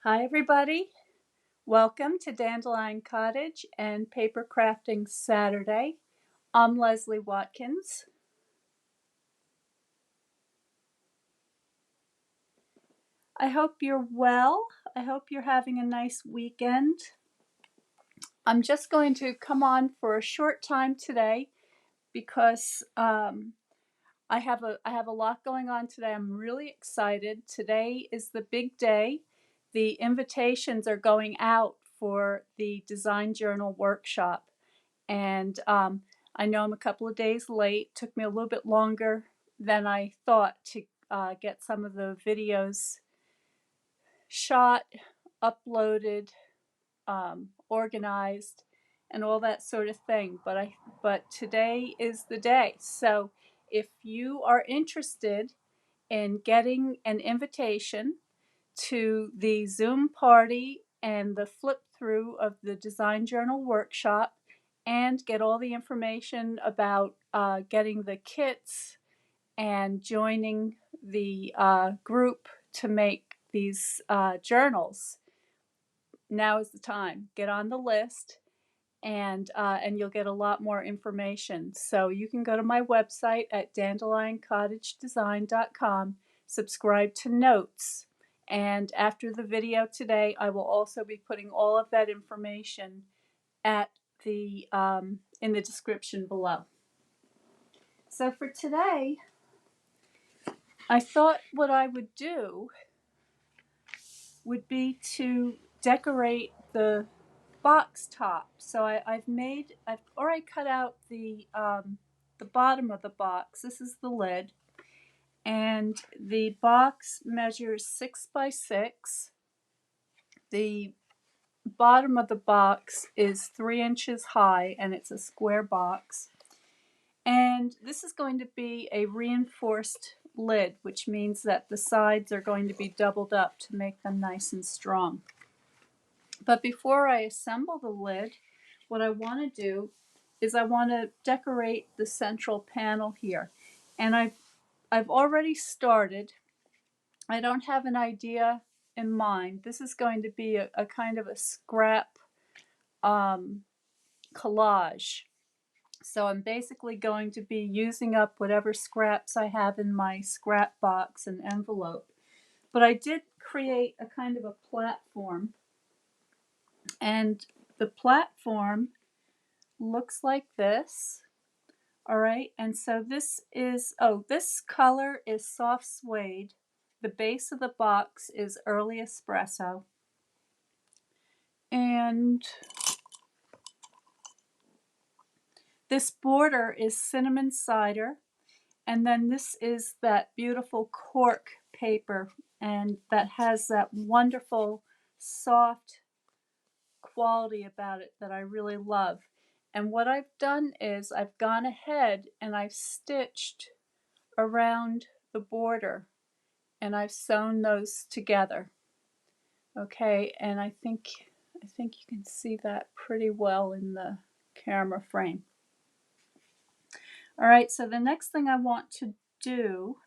Hi everybody, welcome to Dandelion Cottage and Paper Crafting Saturday. I'm Leslie Watkins. I hope you're well. I hope you're having a nice weekend. I'm just going to come on for a short time today because I have a lot going on today. I'm really excited. Today is the big day. The invitations are going out for the Design Journal workshop. And I know I'm a couple of days late. Took me a little bit longer than I thought to get some of the videos shot, uploaded, organized, and all that sort of thing. But today is the day. So if you are interested in getting an invitation to the Zoom party and the flip through of the Design Journal workshop and get all the information about getting the kits and joining the group to make these journals, now is the time. Get on the list and you'll get a lot more information. So you can go to my website at dandelioncottagedesign.com, subscribe to notes, and after the video today, I will also be putting all of that information at the in the description below. So for today, I thought what I would do would be to decorate the box top. So I've already cut out the bottom of the box. This is the lid, and the box measures 6 by 6. The bottom of the box is 3 inches high, and it's a square box. And this is going to be a reinforced lid, which means that the sides are going to be doubled up to make them nice and strong. But before I assemble the lid, what I want to do is I want to decorate the central panel here. And I've already started. I don't have an idea in mind. This is going to be a kind of a scrap collage. So I'm basically going to be using up whatever scraps I have in my scrap box and envelope. But I did create a kind of a platform, and the platform looks like this. All right, and so this color is soft suede. The base of the box is early espresso. And this border is cinnamon cider. And then this is that beautiful cork paper, and that has that wonderful soft quality about it that I really love. And what I've done is I've gone ahead and I've stitched around the border, and I've sewn those together. Okay, and I think you can see that pretty well in the camera frame. All right, so the next thing I want to do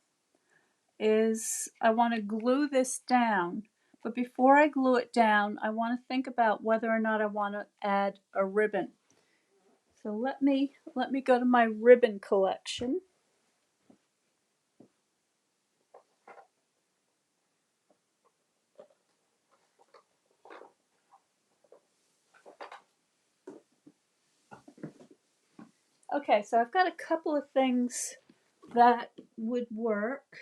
is I want to glue this down. But before I glue it down, I want to think about whether or not I want to add a ribbon. So let me go to my ribbon collection. Okay, so I've got a couple of things that would work.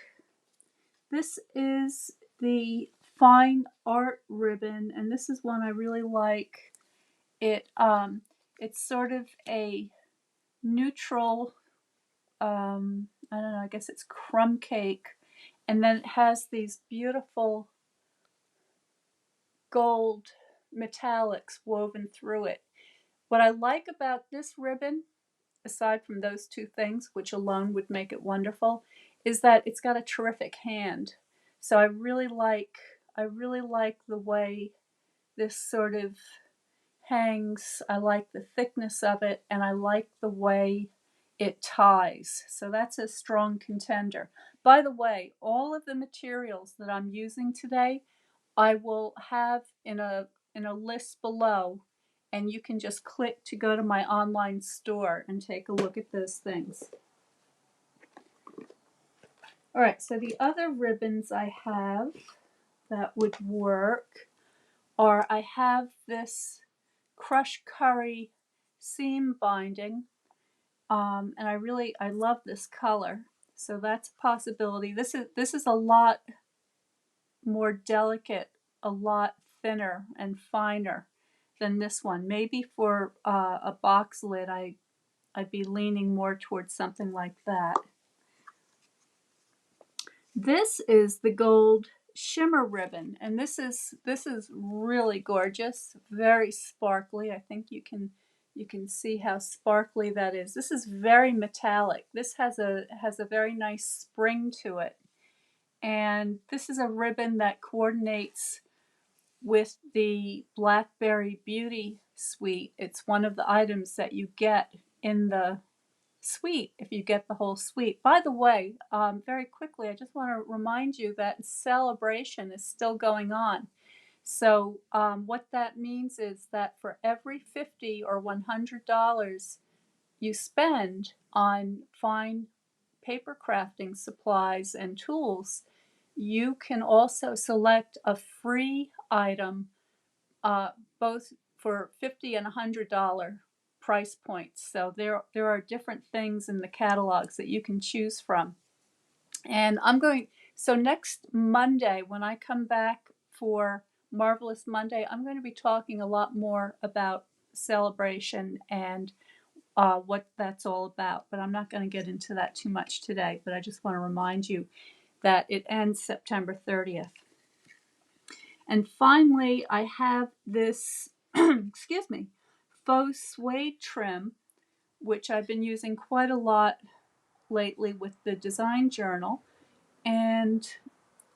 This is the fine art ribbon, and this is one I really like. It's sort of a neutral, I don't know, I guess it's crumb cake, and then it has these beautiful gold metallics woven through it. What I like about this ribbon, aside from those two things, which alone would make it wonderful, is that it's got a terrific hand. So I really like the way this sort of hangs. I like the thickness of it, and I like the way it ties. So that's a strong contender. By the way, all of the materials that I'm using today I will have in a list below, and you can just click to go to my online store and take a look at those things. All right, so the other ribbons I have that would work are, I have this crushed curry seam binding, and I love this color, so that's a possibility. This is a lot more delicate, a lot thinner and finer than this one. Maybe for a box lid, I'd be leaning more towards something like that. This is the gold shimmer ribbon, and this is really gorgeous, very sparkly. I think you can see how sparkly that is. This is very metallic. This has a very nice spring to it, and this is a ribbon that coordinates with the Blackberry Beauty suite. It's one of the items that you get in the suite if you get the whole suite. By the way, very quickly, I just want to remind you that Sale-A-Bration is still going on. So what that means is that for every $50 or $100 you spend on fine paper crafting supplies and tools, you can also select a free item, both for $50 and $100 price points. So there are different things in the catalogs that you can choose from. And so next Monday, when I come back for Marvelous Monday, I'm going to be talking a lot more about Sale-A-Bration and what that's all about. But I'm not going to get into that too much today. But I just want to remind you that it ends September 30th. And finally, I have this, excuse me, faux suede trim, which I've been using quite a lot lately with the design journal. And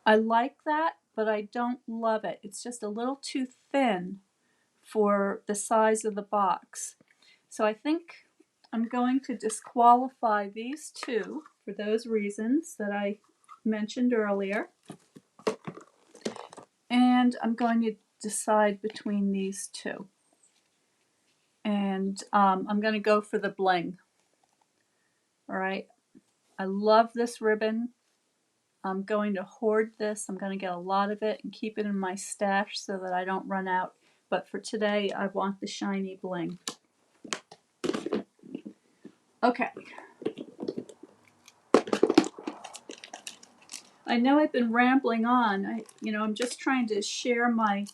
I like that, but I don't love it. It's just a little too thin for the size of the box. So I think I'm going to disqualify these two for those reasons that I mentioned earlier. And I'm going to decide between these two. And I'm going to go for the bling. All right. I love this ribbon. I'm going to hoard this. I'm going to get a lot of it and keep it in my stash so that I don't run out. But for today, I want the shiny bling. Okay. I know I've been rambling on. I'm just trying to share my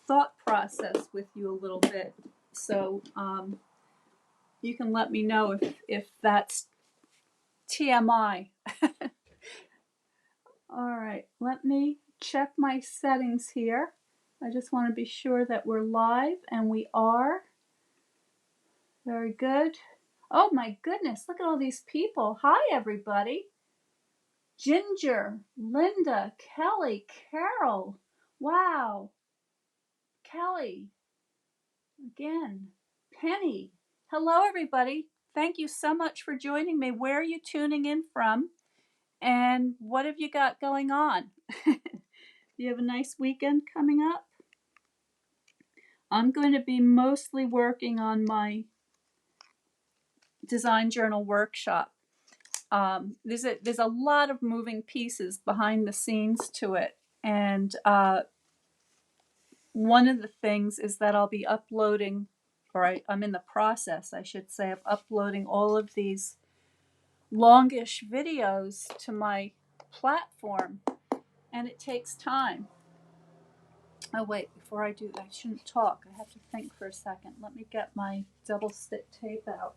thought process with you a little bit. So you can let me know if that's TMI. All right, let me check my settings here. I just want to be sure that we're live, and we are. Very good. Oh my goodness, look at all these people. Hi, everybody. Ginger, Linda, Kelly, Carol. Wow. Kelly. Again. Penny. Hello, everybody. Thank you so much for joining me. Where are you tuning in from? And what have you got going on? You have a nice weekend coming up? I'm going to be mostly working on my design journal workshop. There's a lot of moving pieces behind the scenes to it, and one of the things is that I'll be uploading, or I'm in the process, I should say, of uploading all of these longish videos to my platform, and it takes time. Oh wait, before I do that, I shouldn't talk. I have to think for a second. Let me get my double stick tape out.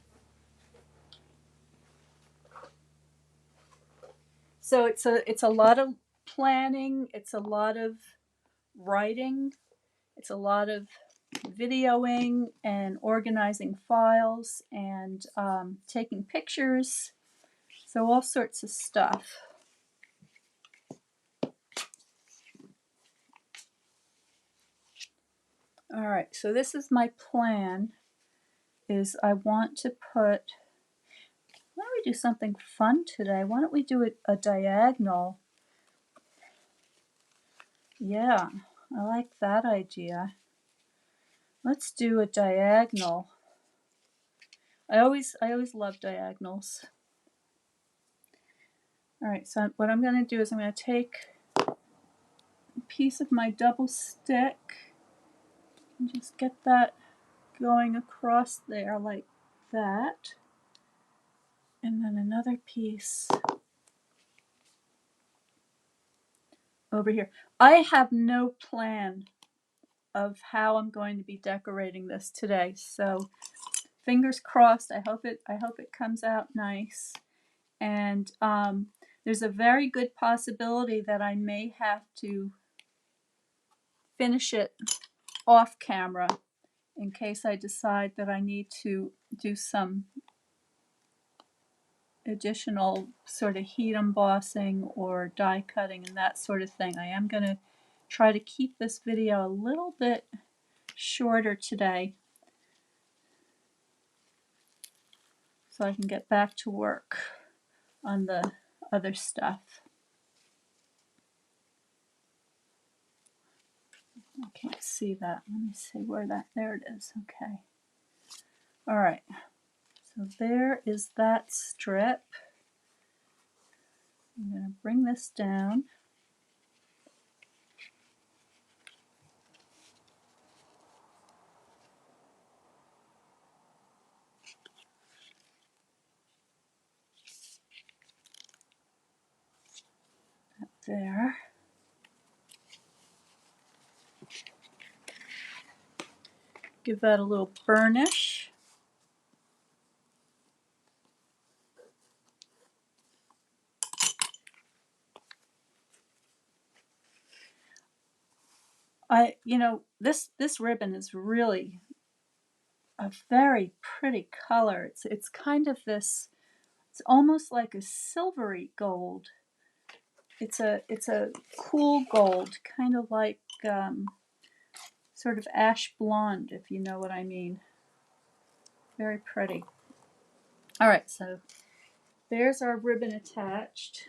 So it's a lot of planning, it's a lot of writing, it's a lot of videoing and organizing files and taking pictures. So all sorts of stuff. All right, so this is my plan, is I want to put, why don't we do something fun today? Why don't we do a diagonal? Yeah, I like that idea. Let's do a diagonal. I always love diagonals. All right, so what I'm going to do is I'm going to take a piece of my double stick and just get that going across there like that. And then another piece over here. I have no plan of how I'm going to be decorating this today, so fingers crossed. I hope it comes out nice. And there's a very good possibility that I may have to finish it off camera in case I decide that I need to do some additional sort of heat embossing or die cutting and that sort of thing. I am going to try to keep this video a little bit shorter today so I can get back to work on the other stuff. I can't see that. Let me see where that, there it is. Okay. All right. So there is that strip. I'm going to bring this down. There. Give that a little burnish. You know, this ribbon is really a very pretty color. It's kind of this, it's almost like a silvery gold. It's a cool gold, kind of like sort of ash blonde, if you know what I mean. Very pretty. All right, so there's our ribbon attached.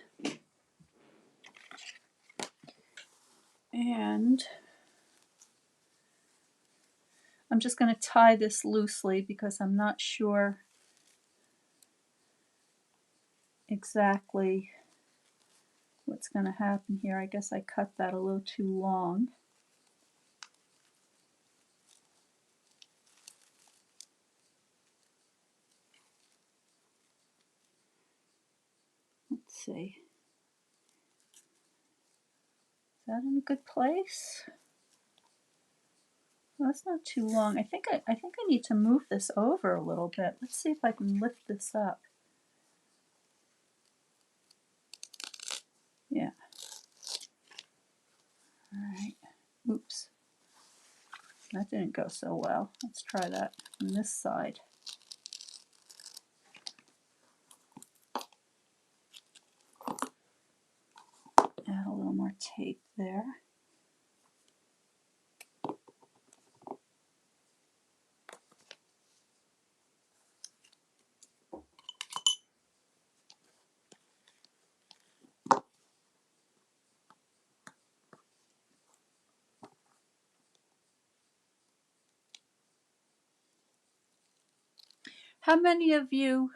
And I'm just going to tie this loosely because I'm not sure exactly what's going to happen here. I guess I cut that a little too long. Let's see. Is that in a good place? Well, that's not too long. I think I need to move this over a little bit. Let's see if I can lift this up. Yeah. All right. Oops. That didn't go so well. Let's try that on this side. Add a little more tape there. How many of you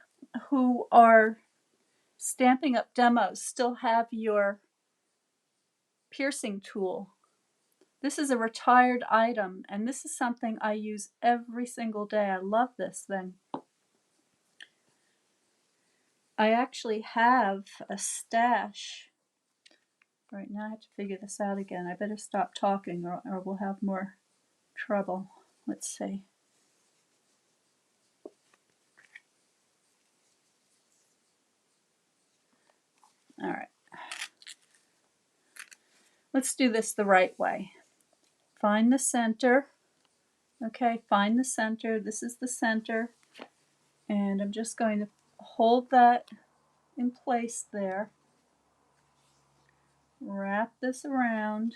who are Stampin' Up! Demos still have your piercing tool? This is a retired item, and this is something I use every single day. I love this thing. I actually have a stash. Right now I have to figure this out again. I better stop talking or we'll have more trouble. Let's see. All right. Let's do this the right way. Find the center. Okay, find the center. This is the center. And I'm just going to hold that in place there. Wrap this around.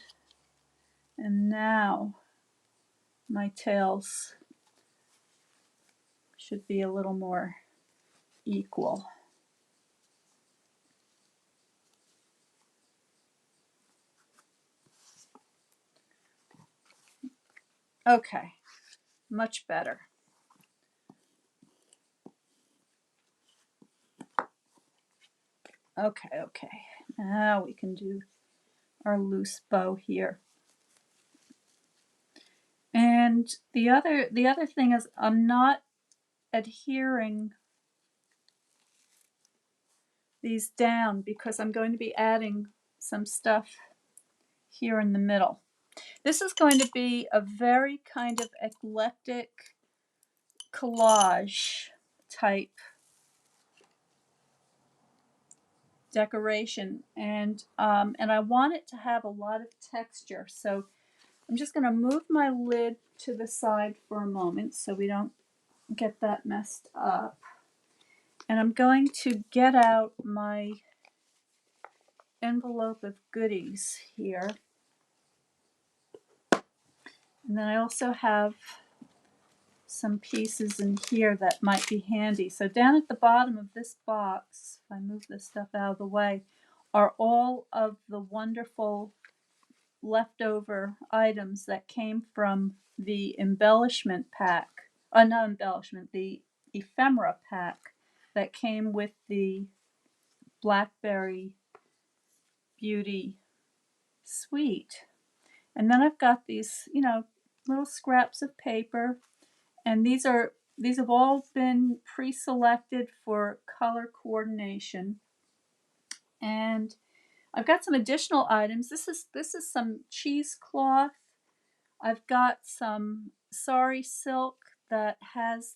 And now my tails should be a little more equal. Okay, much better. Okay, okay. Now we can do our loose bow here. And the other thing is I'm not adhering these down because I'm going to be adding some stuff here in the middle. This is going to be a very kind of eclectic collage type decoration, and I want it to have a lot of texture. So I'm just going to move my lid to the side for a moment so we don't get that messed up. And I'm going to get out my envelope of goodies here. And then I also have some pieces in here that might be handy. So down at the bottom of this box, if I move this stuff out of the way, are all of the wonderful leftover items that came from the embellishment pack. Not embellishment, the ephemera pack that came with the Blackberry Beauty Suite. And then I've got these, little scraps of paper, and these have all been pre-selected for color coordination. And I've got some additional items. This is some cheesecloth. I've got some sari silk that has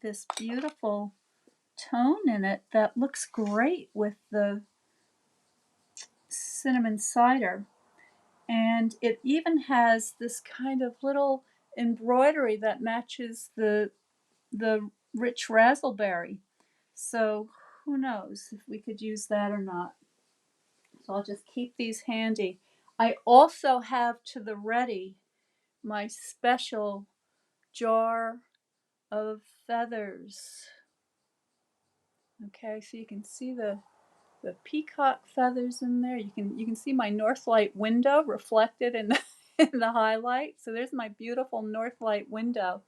this beautiful tone in it that looks great with the cinnamon cider. And it even has this kind of little embroidery that matches the rich raspberry. So who knows if we could use that or not. So I'll just keep these handy. I also have to the ready my special jar of feathers. Okay, so you can see the peacock feathers in there. You can see my Northlight window reflected in the in the highlight. So there's my beautiful Northlight window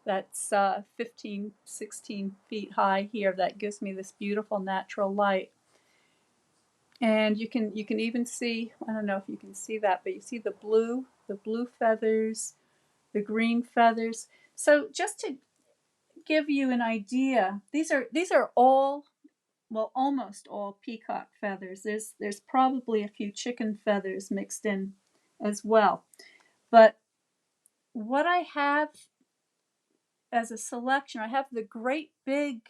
that's 15, 16 feet high here. That gives me this beautiful natural light. And you can even see, I don't know if you can see that, but you see the blue feathers, the green feathers. So just to give you an idea, these are all, well, almost all peacock feathers. There's probably a few chicken feathers mixed in as well. But what I have as a selection, I have the great big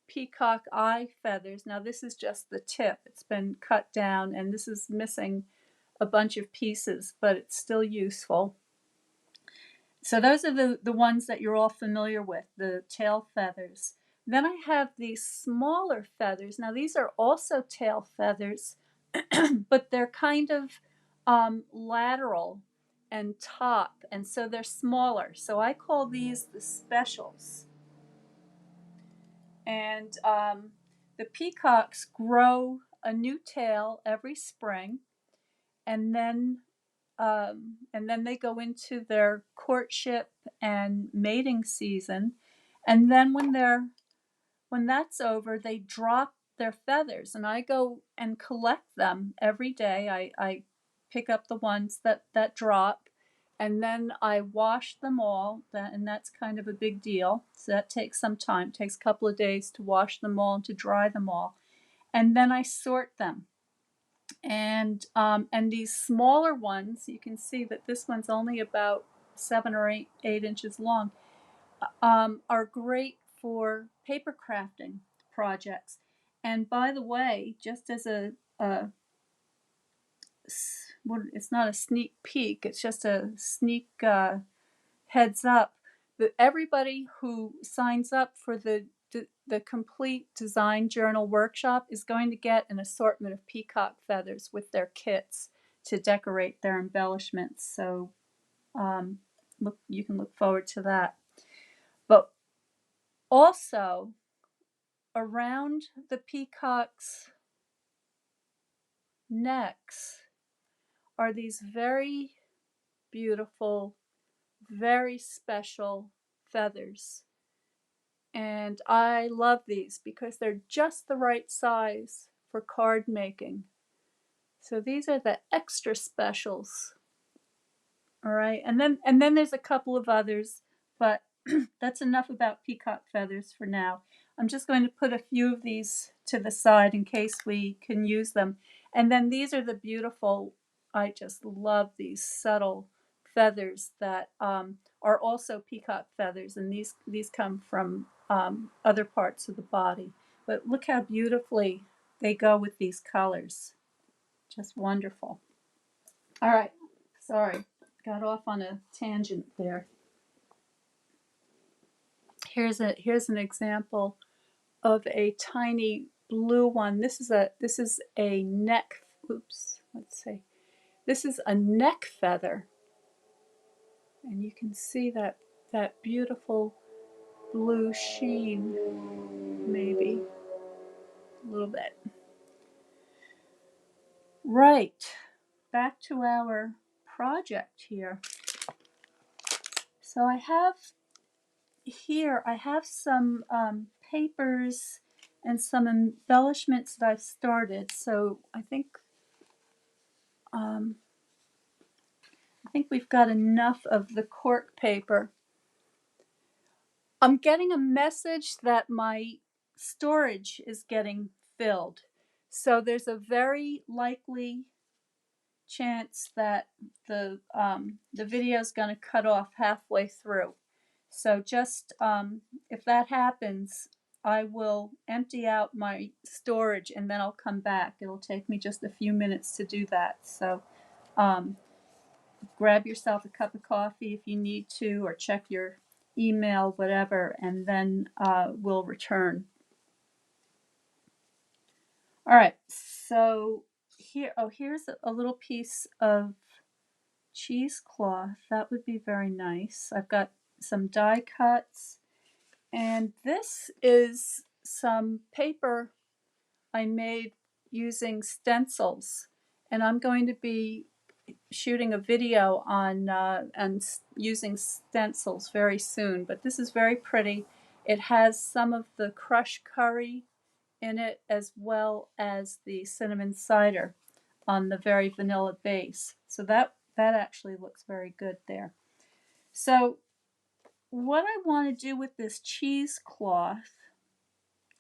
peacock eye feathers. Now this is just the tip. It's been cut down and this is missing a bunch of pieces, but it's still useful. So those are the ones that you're all familiar with, the tail feathers. Then I have these smaller feathers. Now these are also tail feathers, but they're kind of lateral and top, and so they're smaller. So I call these the specials. And the peacocks grow a new tail every spring, and then they go into their courtship and mating season, and then when that's over, they drop their feathers, and I go and collect them every day. I pick up the ones that drop, and then I wash them all, and that's kind of a big deal. So that takes some time. It takes a couple of days to wash them all and to dry them all, and then I sort them. And these smaller ones, you can see that this one's only about 7 or 8 inches long, are great for paper crafting projects. And by the way, just as it's not a sneak peek, it's just a sneak heads up that everybody who signs up for the complete design journal workshop is going to get an assortment of peacock feathers with their kits to decorate their embellishments. So you can look forward to that. But also around the peacock's necks are these very beautiful very special feathers. And I love these because they're just the right size for card making. So these are the extra specials. All right, and then there's a couple of others, but that's enough about peacock feathers for now. I'm just going to put a few of these to the side in case we can use them. And then these are the beautiful, I just love these subtle feathers that are also peacock feathers, and these come from other parts of the body. But look how beautifully they go with these colors. Just wonderful. All right, sorry, got off on a tangent there. Here's an example of a tiny blue one. This is a neck. Oops, let's see. This is a neck feather, and you can see that beautiful blue sheen. Maybe a little bit. Right, back to our project here. So I have some papers and some embellishments that I've started. So I think we've got enough of the cork paper. I'm getting a message that my storage is getting filled. So there's a very likely chance that the video is going to cut off halfway through. So just if that happens, I will empty out my storage and then I'll come back. It'll take me just a few minutes to do that. So grab yourself a cup of coffee if you need to, or check your email, whatever, and then we'll return. All right, so here's a little piece of cheesecloth. That would be very nice. I've got some die cuts, and this is some paper I made using stencils, and I'm going to be shooting a video on and using stencils very soon. But this is very pretty. It has some of the crushed curry in it, as well as the cinnamon cider on the very vanilla base. So that actually looks very good there. So what I want to do with this cheesecloth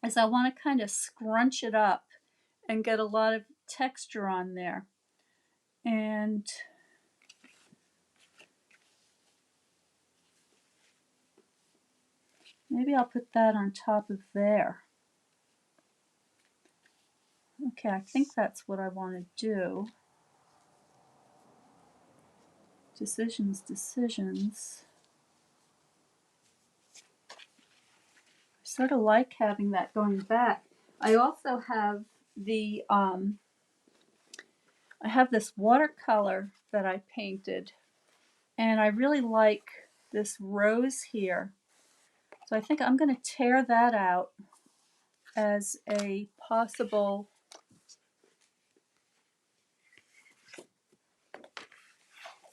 is I want to kind of scrunch it up and get a lot of texture on there. And maybe I'll put that on top of there. Okay, I think that's what I want to do. Decisions. I sort of like having that going back. I also have the I have this watercolor that I painted, and I really like this rose here. So I think I'm going to tear that out as a possible,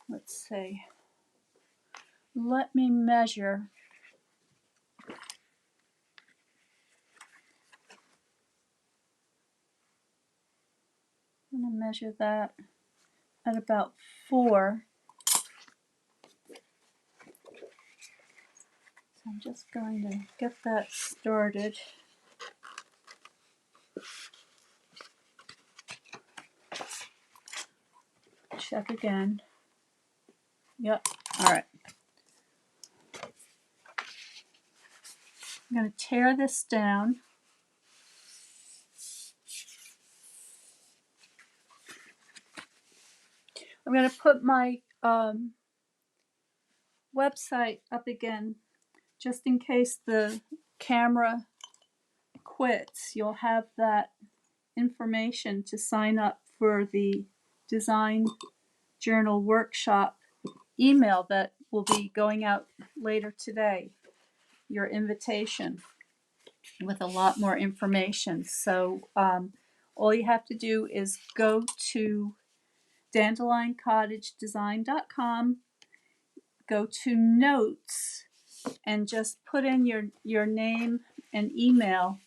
let's see, let me measure. I'm going to measure that at about 4. So I'm just going to get that started. Check again. Yep, all right. I'm going to tear this down. I'm going to put my website up again, just in case the camera quits. You'll have that information to sign up for the Design Journal Workshop email that will be going out later today. Your invitation with a lot more information. So all you have to do is go to dandelioncottagedesign.com, go to Notes and just put in your name and email,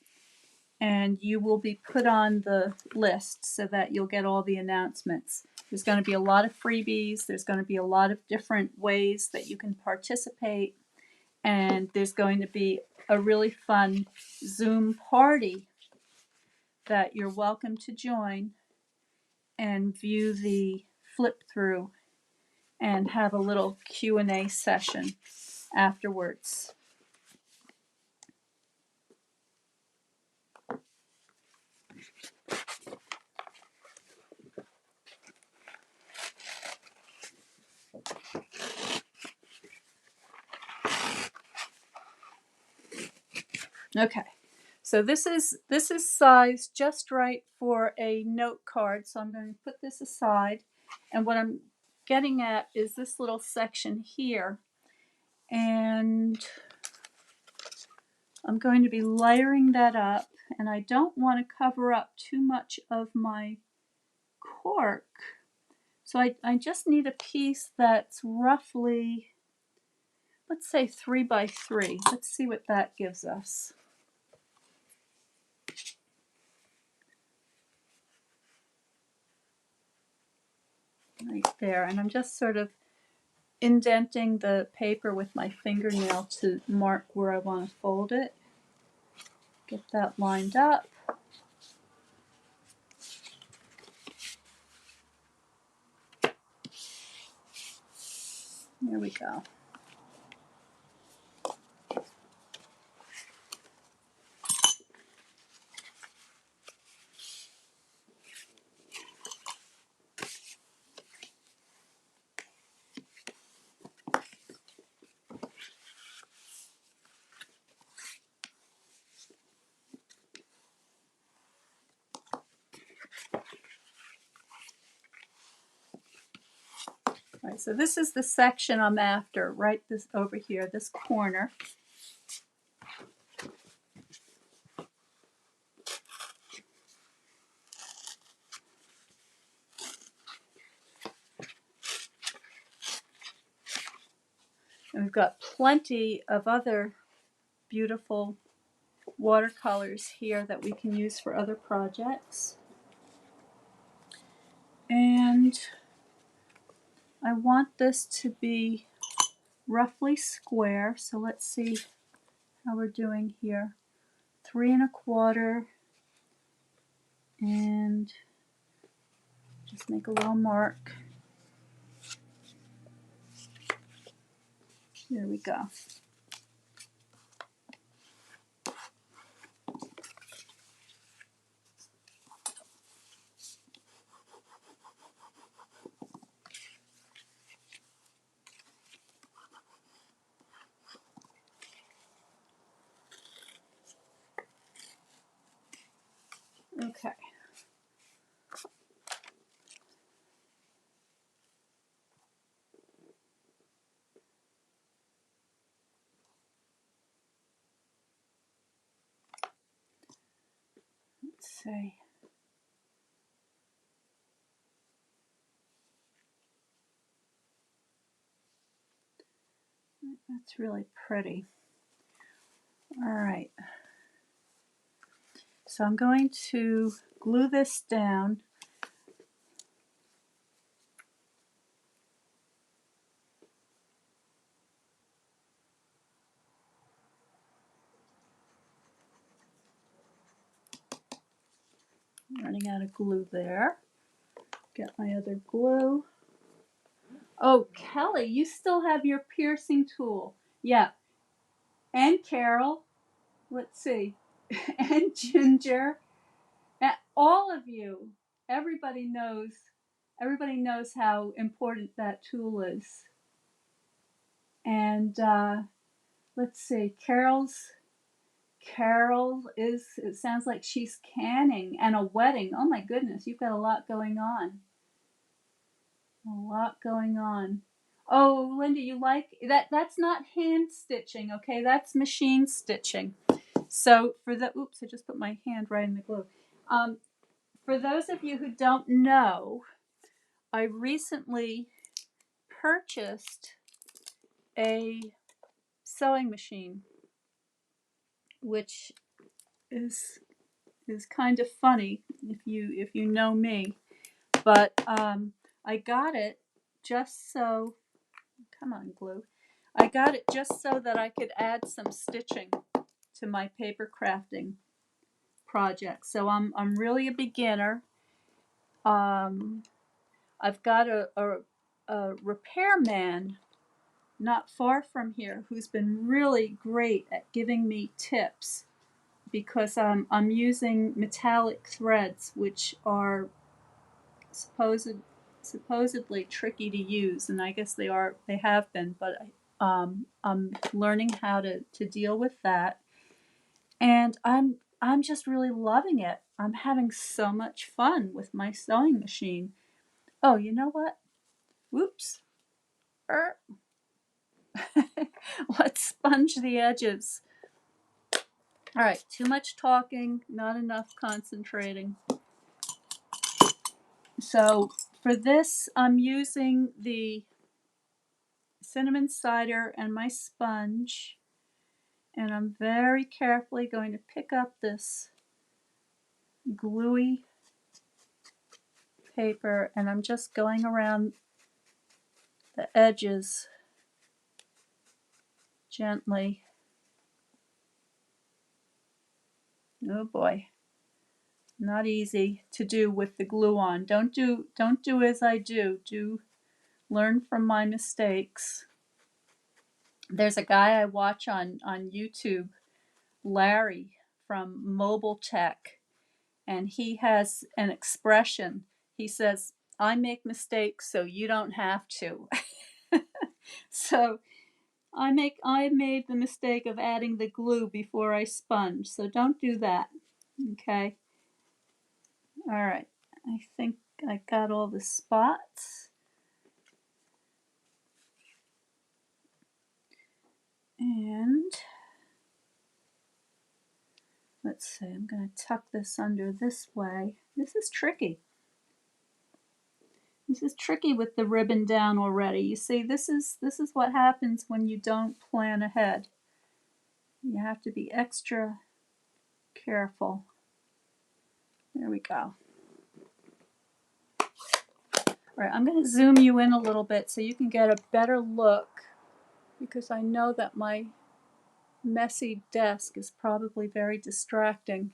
and you will be put on the list so that you'll get all the announcements. There's going to be a lot of freebies. There's going to be a lot of different ways that you can participate. And there's going to be a really fun Zoom party that you're welcome to join and view the flip through and have a little Q&A session afterwards. Okay, so this is sized just right for a note card. So I'm going to put this aside, and what I'm getting at is this little section here, and I'm going to be layering that up, and I don't want to cover up too much of my cork. So I just need a piece that's roughly, let's say 3 by 3. Let's see what that gives us. Right there, and I'm just sort of indenting the paper with my fingernail to mark where I want to fold it. Get that lined up. There we go. All right, so this is the section I'm after, right this over here, this corner. And we've got plenty of other beautiful watercolors here that we can use for other projects. And I want this to be roughly square, so let's see how we're doing here. 3 1/4, and just make a little mark. There we go. Okay. Let's see. That's really pretty. All right. So I'm going to glue this down. I'm running out of glue there. Get my other glue. Oh, Kelly, you still have your piercing tool. Yeah. And Carol. Let's see. And Ginger. And all of you. Everybody knows how important that tool is. And let's see. Carol is, it sounds like she's canning, and a wedding. Oh my goodness, you've got a lot going on. A lot going on. Oh, Linda, you like that? That's not hand stitching, okay? That's machine stitching. So for the, oops, I just put my hand right in the glue. For those of you who don't know, I recently purchased a sewing machine, which is kind of funny if you know me. But I got it just so, come on glue, I got it just so that I could add some stitching to my paper crafting project. So I'm really a beginner. I've got a repairman not far from here who's been really great at giving me tips, because I'm using metallic threads, which are supposedly tricky to use, and I guess they have been, but I'm learning how to deal with that, and I'm just really loving it. I'm having so much fun with my sewing machine. Oh, you know what? Whoops. Let's sponge the edges. All right, too much talking, not enough concentrating. So for this, I'm using the cinnamon cider and my sponge, and I'm very carefully going to pick up this gluey paper, and I'm just going around the edges gently. Oh boy, not easy to do with the glue on. Don't do as I do. Do learn from my mistakes. There's a guy I watch on YouTube, Larry from Mobile Tech, and he has an expression. He says, "I make mistakes so you don't have to." So I made the mistake of adding the glue before I sponge, so don't do that. Okay. All right. I think I got all the spots. And let's see, I'm going to tuck this under this way. This is tricky. This is tricky with the ribbon down already. You see, this is what happens when you don't plan ahead. You have to be extra careful. There we go. All right, I'm going to zoom you in a little bit so you can get a better look, because I know that my messy desk is probably very distracting.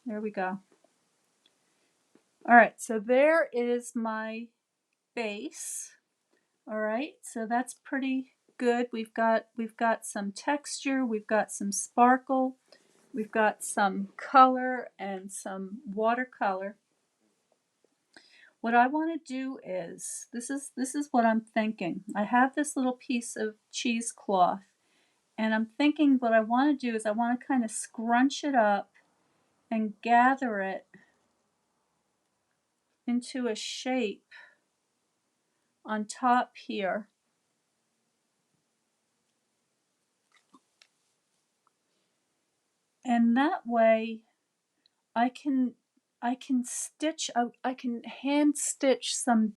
There we go. All right, so there is my base. All right, so that's pretty good. We've got some texture, we've got some sparkle, we've got some color and some watercolor. What I want to do is, this is what I'm thinking. I have this little piece of cheesecloth, and I'm thinking what I want to do is I want to kind of scrunch it up and gather it into a shape on top here. And that way I can stitch, I can hand stitch some